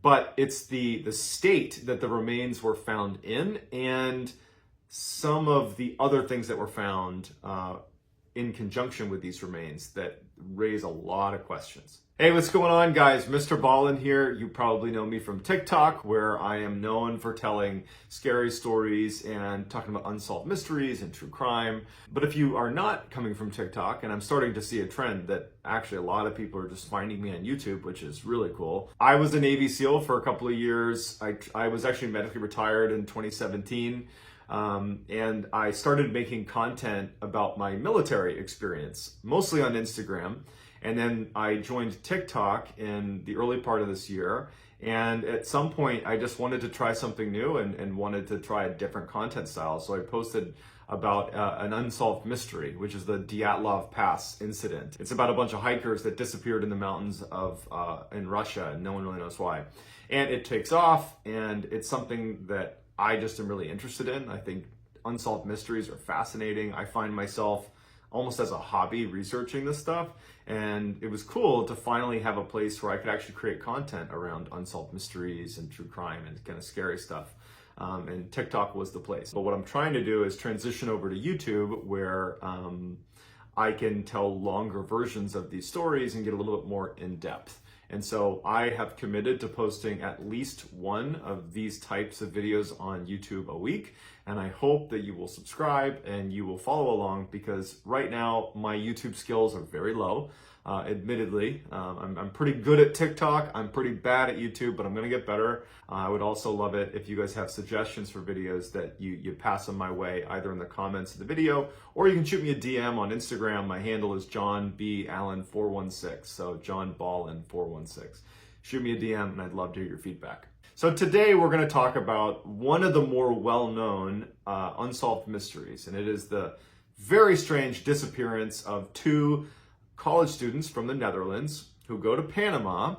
but it's the state that the remains were found in and some of the other things that were found in conjunction with these remains that raise a lot of questions. Hey, what's going on, guys? Mr. Ballin here. You probably know me from TikTok, where I am known for telling scary stories and talking about unsolved mysteries and true crime. But if you are not coming from TikTok, and I'm starting to see a trend that actually a lot of people are just finding me on YouTube, which is really cool. I was a Navy SEAL for a couple of years. I was actually medically retired in 2017. And I started making content about my military experience, mostly on Instagram. And then I joined TikTok in the early part of this year. And at some point, I just wanted to try something new and wanted to try a different content style. So I posted about an unsolved mystery, which is the Dyatlov Pass incident. It's about a bunch of hikers that disappeared in the mountains of in Russia, and no one really knows why. And it takes off, and it's something that I just am really interested in. I think unsolved mysteries are fascinating. I find myself almost as a hobby researching this stuff. And it was cool to finally have a place where I could actually create content around unsolved mysteries and true crime and kind of scary stuff. And TikTok was the place. But what I'm trying to do is transition over to YouTube, where I can tell longer versions of these stories and get a little bit more in depth. And so I have committed to posting at least one of these types of videos on YouTube a week. And I hope that you will subscribe and you will follow along, because right now my YouTube skills are very low. Admittedly, I'm pretty good at TikTok. I'm pretty bad at YouTube, but I'm gonna get better. I would also love it if you guys have suggestions for videos that you pass them my way, either in the comments of the video, or you can shoot me a DM on Instagram. My handle is John B. Allen 416. So John Ballin 416. Shoot me a DM and I'd love to hear your feedback. So today we're gonna talk about one of the more well-known unsolved mysteries, and it is the very strange disappearance of two college students from the Netherlands who go to Panama,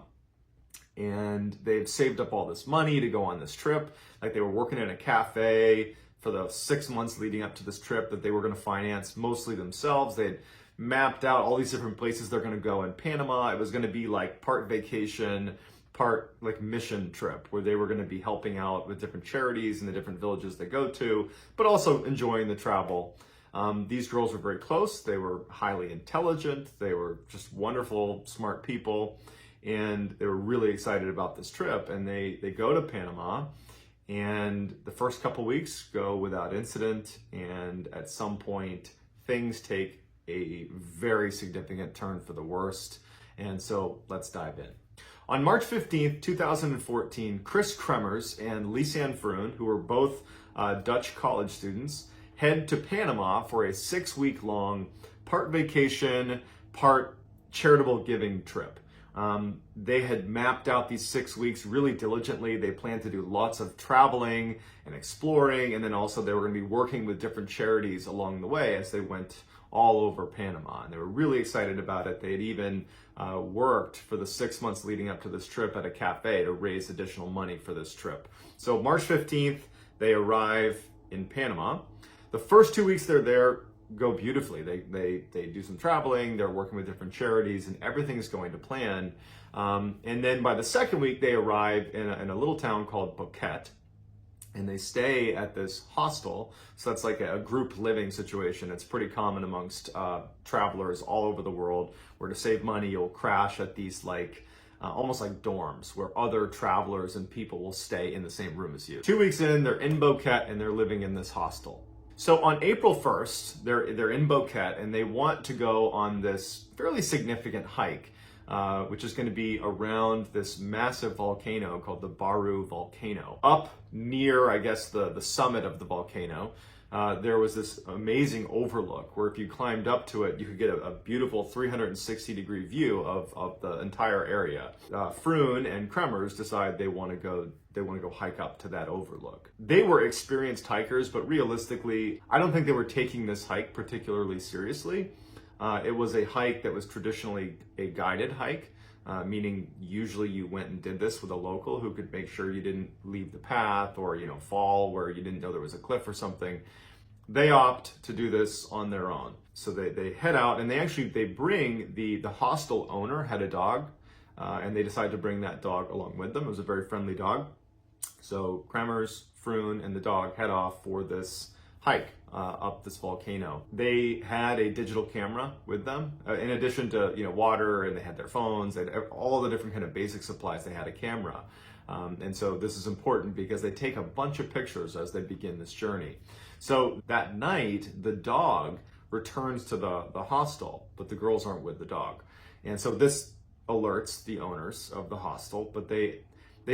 and they've saved up all this money to go on this trip. Like, they were working in a cafe for the 6 months leading up to this trip that they were going to finance mostly themselves. They had mapped out all these different places they're going to go in Panama. It was going to be like part vacation, part like mission trip, where they were going to be helping out with different charities in the different villages they go to, but also enjoying the travel. These girls were very close. They were highly intelligent. They were just wonderful, smart people. And they were really excited about this trip. And they go to Panama, and the first couple weeks go without incident. And at some point, things take a very significant turn for the worst. And so let's dive in. On March 15th, 2014, Chris Kremers and Lisanne Vroon, who were both Dutch college students, head to Panama for a 6-week-long part vacation, part charitable giving trip. They had mapped out these 6 weeks really diligently. They planned to do lots of traveling and exploring, and then also they were going to be working with different charities along the way as they went all over Panama. And they were really excited about it. They had even worked for the 6 months leading up to this trip at a cafe to raise additional money for this trip. So March 15th, they arrive in Panama. The first 2 weeks they're there go beautifully. They do some traveling, they're working with different charities, and everything is going to plan. And then by the second week, they arrive in a little town called Phuket, and they stay at this hostel. So that's like a group living situation. It's pretty common amongst travelers all over the world, where to save money, you'll crash at these almost like dorms, where other travelers and people will stay in the same room as you. 2 weeks in, they're in Phuket and they're living in this hostel. So on April 1st, they're in Phuket, and they want to go on this fairly significant hike, which is going to be around this massive volcano called the Baru volcano. Up near, I guess, the summit of the volcano, there was this amazing overlook where if you climbed up to it, you could get a beautiful 360-degree view of the entire area. Vroon and Kremers decide they want to go hike up to that overlook. They were experienced hikers, but realistically, I don't think they were taking this hike particularly seriously. It was a hike that was traditionally a guided hike, meaning usually you went and did this with a local who could make sure you didn't leave the path or, fall where you didn't know there was a cliff or something. They opt to do this on their own. So they head out, and they bring the hostel owner had a dog and they decided to bring that dog along with them. It was a very friendly dog. So Kremers, Froon, and the dog head off for this hike up this volcano. They had a digital camera with them, in addition to water, and they had their phones, they had all the different kind of basic supplies. They had a camera, and so this is important because they take a bunch of pictures as they begin this journey. So that night, the dog returns to the hostel, but the girls aren't with the dog, and so this alerts the owners of the hostel. But they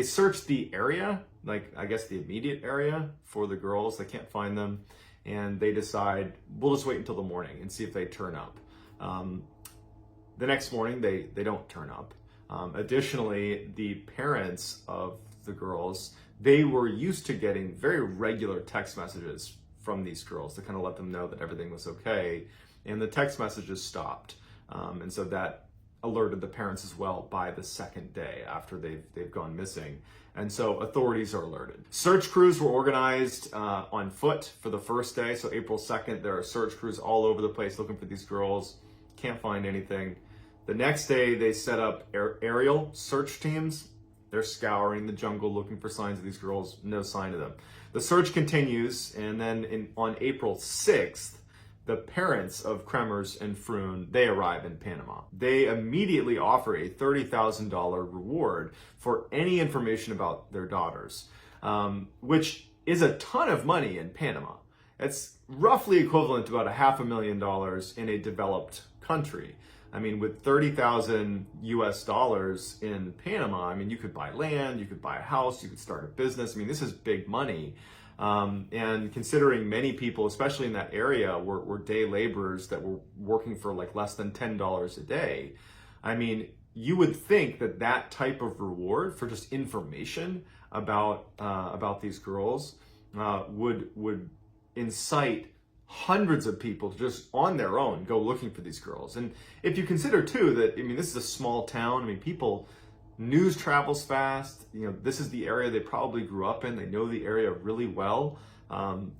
search the area, like I guess the immediate area, for the girls. They can't find them, and they decide, we'll just wait until the morning and see if they turn up. The next morning, they don't turn up. Additionally, the parents of the girls, they were used to getting very regular text messages from these girls to kind of let them know that everything was okay, and the text messages stopped. And so that alerted the parents as well by the second day after they've gone missing. And so authorities are alerted. Search crews were organized on foot for the first day. So April 2nd, there are search crews all over the place looking for these girls. Can't find anything. The next day, they set up aerial search teams. They're scouring the jungle looking for signs of these girls. No sign of them. The search continues, and then on April 6th, the parents of Kremers and Froon, they arrive in Panama. They immediately offer a $30,000 reward for any information about their daughters, which is a ton of money in Panama. It's roughly equivalent to about $500,000 in a developed country. I mean, with 30,000 US dollars in Panama, I mean, you could buy land, you could buy a house, you could start a business. I mean, this is big money. And considering many people, especially in that area, were day laborers that were working for like less than $10 a day. I mean, you would think that that type of reward for just information about these girls would incite hundreds of people to just on their own go looking for these girls. And if you consider too that, I mean, this is a small town. I mean, news travels fast. This is the area they probably grew up in. They know the area really well.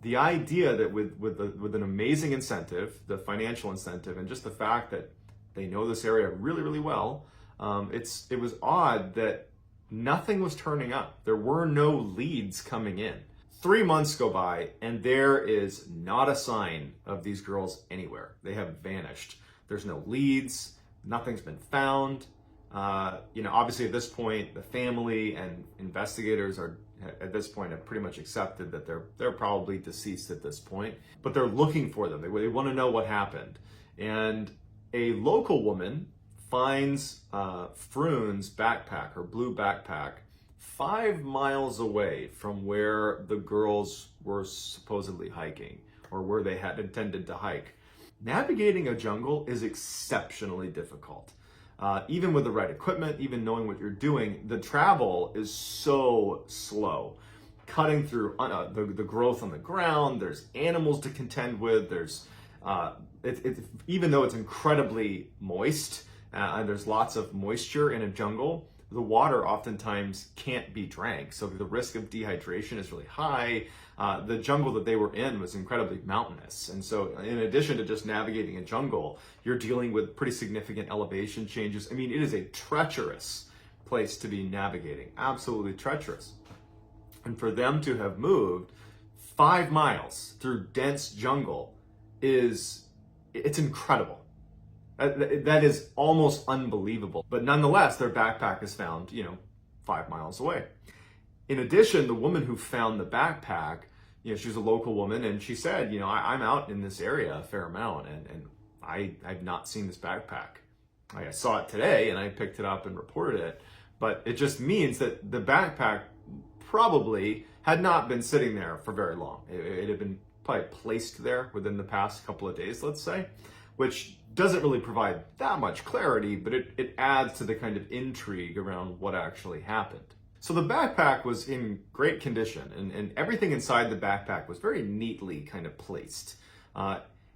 The idea that with an amazing incentive, the financial incentive, and just the fact that they know this area really, really well, it was odd that nothing was turning up. There were no leads coming in. 3 months go by, and there is not a sign of these girls anywhere. They have vanished. There's no leads. Nothing's been found. Obviously at this point, the family and investigators have pretty much accepted that they're probably deceased at this point, but they're looking for them. They want to know what happened. And a local woman finds Froon's backpack, her blue backpack, 5 miles away from where the girls were supposedly hiking, or where they had intended to hike. Navigating a jungle is exceptionally difficult. Even with the right equipment, even knowing what you're doing, the travel is so slow. Cutting through the growth on the ground, there's animals to contend with, even though it's incredibly moist, and there's lots of moisture in a jungle, the water oftentimes can't be drank. So the risk of dehydration is really high. The jungle that they were in was incredibly mountainous. And so in addition to just navigating a jungle, you're dealing with pretty significant elevation changes. I mean, it is a treacherous place to be navigating, absolutely treacherous. And for them to have moved 5 miles through dense jungle it's incredible. That is almost unbelievable. But nonetheless, their backpack is found, 5 miles away. In addition, the woman who found the backpack, she was a local woman, and she said, I'm out in this area a fair amount, and I've not seen this backpack. I saw it today, and I picked it up and reported it. But it just means that the backpack probably had not been sitting there for very long. It had been probably placed there within the past couple of days, let's say, which doesn't really provide that much clarity, but it adds to the kind of intrigue around what actually happened. So the backpack was in great condition, and everything inside the backpack was very neatly kind of placed.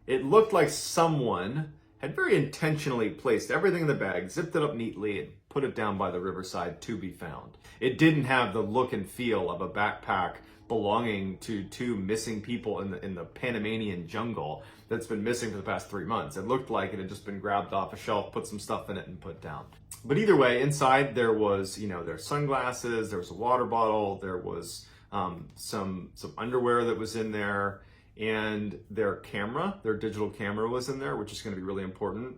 It looked like someone had very intentionally placed everything in the bag, zipped it up neatly, and put it down by the riverside to be found. It didn't have the look and feel of a backpack belonging to two missing people in the Panamanian jungle that's been missing for the past 3 months. It looked like it had just been grabbed off a shelf, put some stuff in it, and put down. But either way, inside there was, their sunglasses, there was a water bottle, there was some underwear that was in there, and their digital camera was in there, which is going to be really important.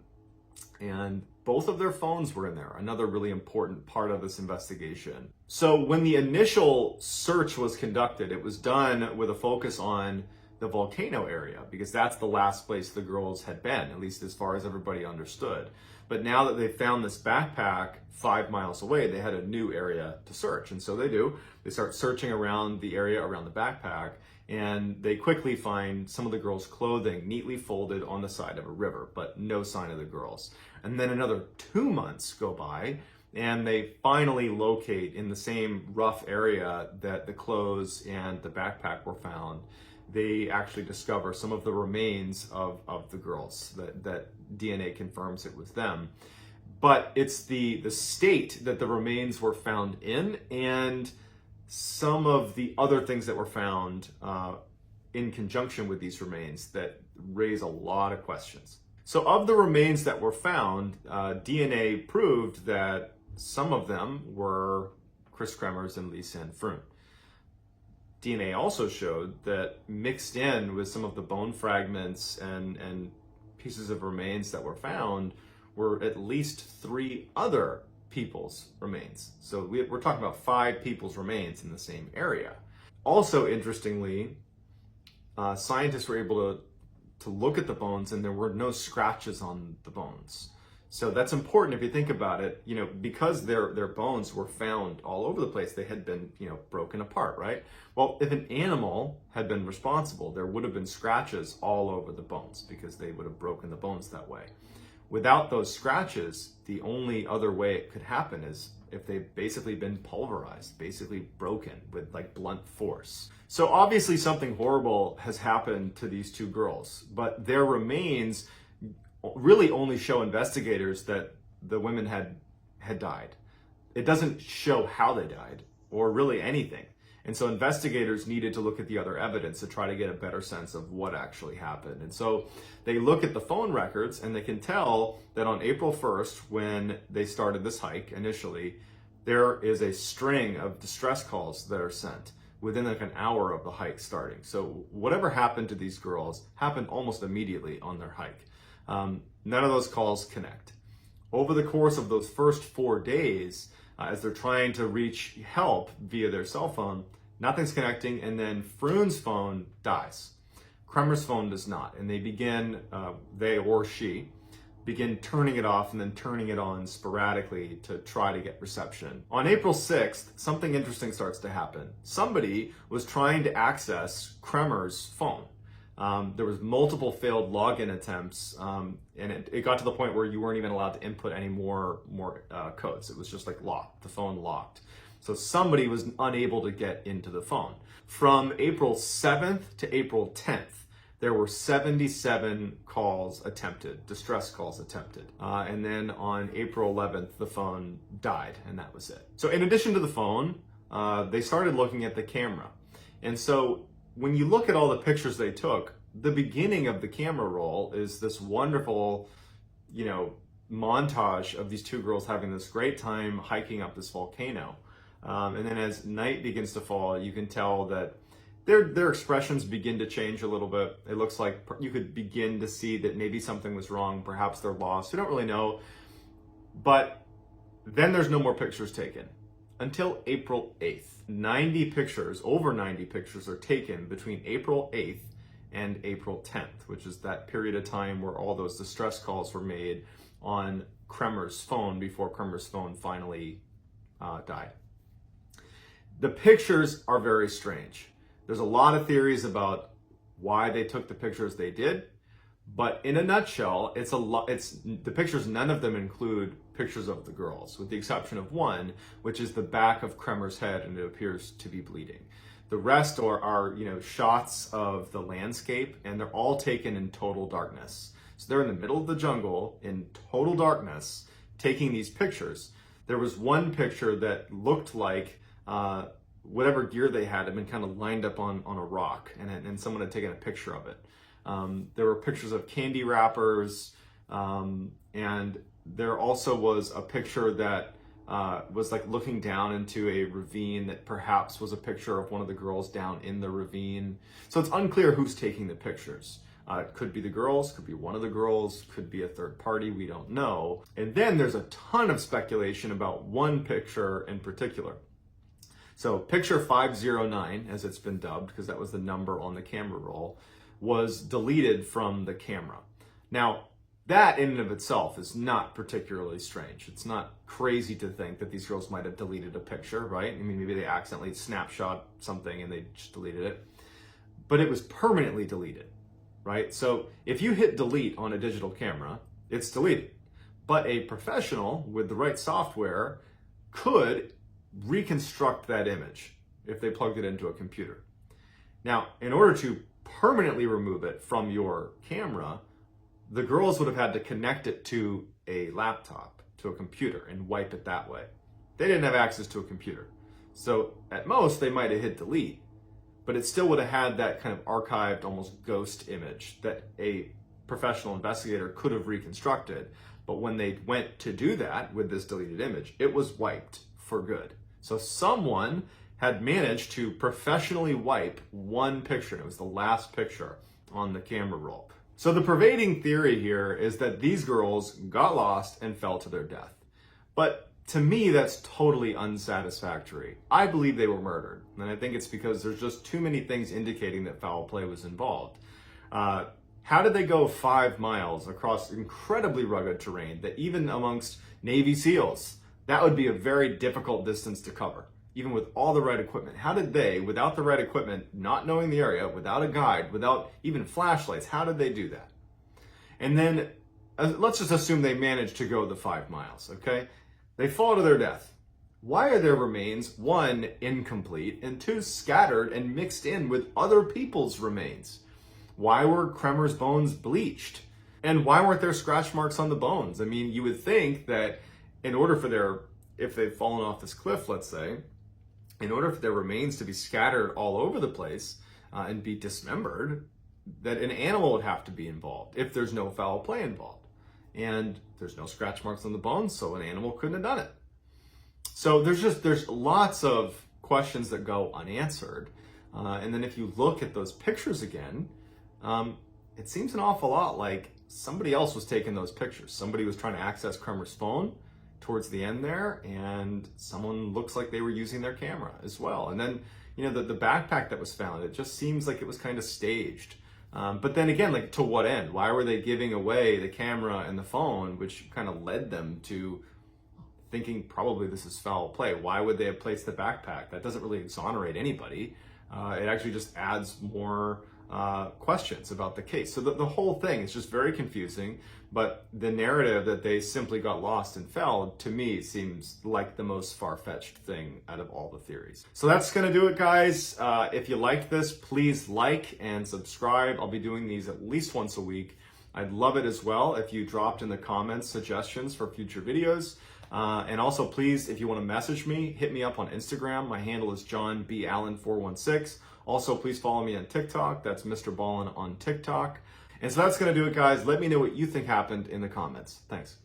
And both of their phones were in there, another really important part of this investigation. So when the initial search was conducted, it was done with a focus on the volcano area, because that's the last place the girls had been, at least as far as everybody understood. But now that they found this backpack 5 miles away, they had a new area to search. And so they start searching around the area around the backpack, and they quickly find some of the girls' clothing neatly folded on the side of a river, but no sign of the girls. And then another 2 months go by, and they finally locate in the same rough area that the clothes and the backpack were found. They actually discover some of the remains of the girls, that DNA confirms it was them. But it's the state that the remains were found in, and some of the other things that were found in conjunction with these remains that raise a lot of questions. So of the remains that were found, DNA proved that some of them were Chris Kremers and Lisanne Froon. DNA also showed that mixed in with some of the bone fragments and pieces of remains that were found were at least 3 other people's remains. So we're talking about 5 people's remains in the same area. Also, interestingly, scientists were able to look at the bones, and there were no scratches on the bones. So that's important if you think about it, because their bones were found all over the place. They had been, broken apart, right? Well, if an animal had been responsible, there would have been scratches all over the bones, because they would have broken the bones that way. Without those scratches, the only other way it could happen is if they've basically been pulverized, basically broken with like blunt force. So obviously something horrible has happened to these 2 girls, but their remains really only show investigators that the women had died. It doesn't show how they died or really anything. And so investigators needed to look at the other evidence to try to get a better sense of what actually happened. And so they look at the phone records, and they can tell that on April 1st, when they started this hike initially, there is a string of distress calls that are sent within like an hour of the hike starting. So whatever happened to these girls happened almost immediately on their hike. None of those calls connect. Over the course of those first 4 days, as they're trying to reach help via their cell phone, nothing's connecting, and then Froon's phone dies. Kremer's phone does not, and they or she begin turning it off and then turning it on sporadically to try to get reception. On April 6th, something interesting starts to happen. Somebody was trying to access Kremer's phone. There was multiple failed login attempts, and it got to the point where you weren't even allowed to input any more codes. It was just like locked, the phone locked. So somebody was unable to get into the phone. From April 7th to April 10th, there were 77 calls attempted, distress calls attempted. And then on April 11th, the phone died, and that was it. So in addition to the phone, they started looking at the camera. And so when you look at all the pictures they took, the beginning of the camera roll is this wonderful, montage of these 2 girls having this great time hiking up this volcano. And then as night begins to fall, you can tell that their expressions begin to change a little bit. It looks like you could begin to see that maybe something was wrong. Perhaps they're lost. We don't really know. But then there's no more pictures taken until April 8th. Over 90 pictures are taken between April 8th and April 10th, which is that period of time where all those distress calls were made on Kremer's phone before Kremer's phone finally died. The pictures are very strange. There's a lot of theories about why they took the pictures they did, but in a nutshell, the pictures, none of them include pictures of the girls, with the exception of one, which is the back of Kremer's head, and it appears to be bleeding. The rest are shots of the landscape, and they're all taken in total darkness. So they're in the middle of the jungle in total darkness, taking these pictures. There was one picture that looked like whatever gear they had been kind of lined up on a rock, and someone had taken a picture of it. There were pictures of candy wrappers, and there also was a picture that was like looking down into a ravine that perhaps was a picture of one of the girls down in the ravine. So it's unclear who's taking the pictures. It could be the girls, could be one of the girls, could be a third party, we don't know. And then there's a ton of speculation about one picture in particular. So picture 509, as it's been dubbed, because that was the number on the camera roll, was deleted from the camera. Now, that in and of itself is not particularly strange. It's not crazy to think that these girls might have deleted a picture, right? I mean, maybe they accidentally snapshot something and they just deleted it. But it was permanently deleted, right? So if you hit delete on a digital camera, it's deleted. But a professional with the right software could reconstruct that image if they plugged it into a computer. Now, in order to permanently remove it from your camera, the girls would have had to connect it to a laptop, to a computer, and wipe it that way. They didn't have access to a computer. So at most, they might have hit delete, but it still would have had that kind of archived, almost ghost image that a professional investigator could have reconstructed. But when they went to do that with this deleted image, it was wiped for good. So someone had managed to professionally wipe one picture. It was the last picture on the camera roll. So the pervading theory here is that these girls got lost and fell to their death. But to me, that's totally unsatisfactory. I believe they were murdered. And I think it's because there's just too many things indicating that foul play was involved. How did they go 5 miles across incredibly rugged terrain that even amongst Navy SEALs, that would be a very difficult distance to cover, even with all the right equipment? How did they, without the right equipment, not knowing the area, without a guide, without even flashlights, how did they do that? And then let's just assume they managed to go the 5 miles, okay? They fall to their death. Why are their remains, 1, incomplete, and 2, scattered and mixed in with other people's remains? Why were Kremer's bones bleached? And why weren't there scratch marks on the bones? I mean, you would think that in order for if they've fallen off this cliff, let's say, in order for their remains to be scattered all over the place and be dismembered, that an animal would have to be involved if there's no foul play involved. And there's no scratch marks on the bones, so an animal couldn't have done it. So there's lots of questions that go unanswered. And then if you look at those pictures again, it seems an awful lot like somebody else was taking those pictures. Somebody was trying to access Kremer's phone towards the end there, and someone looks like they were using their camera as well. And then, you know, the backpack that was found, it just seems like it was kind of staged. But then again, like, to what end? Why were they giving away the camera and the phone, which kind of led them to thinking probably this is foul play? Why would they have placed the backpack? That doesn't really exonerate anybody. It actually just adds more questions about the case. So the whole thing is just very confusing, but the narrative that they simply got lost and fell, to me, seems like the most far-fetched thing out of all the theories. So that's gonna do it, guys. If you liked this, please like and subscribe. I'll be doing these at least once a week. I'd love it as well if you dropped in the comments suggestions for future videos. And also, please, if you want to message me, hit me up on Instagram. My handle is JohnBAllen416. Also, please follow me on TikTok. That's Mr. Ballin on TikTok. And so that's going to do it, guys. Let me know what you think happened in the comments. Thanks.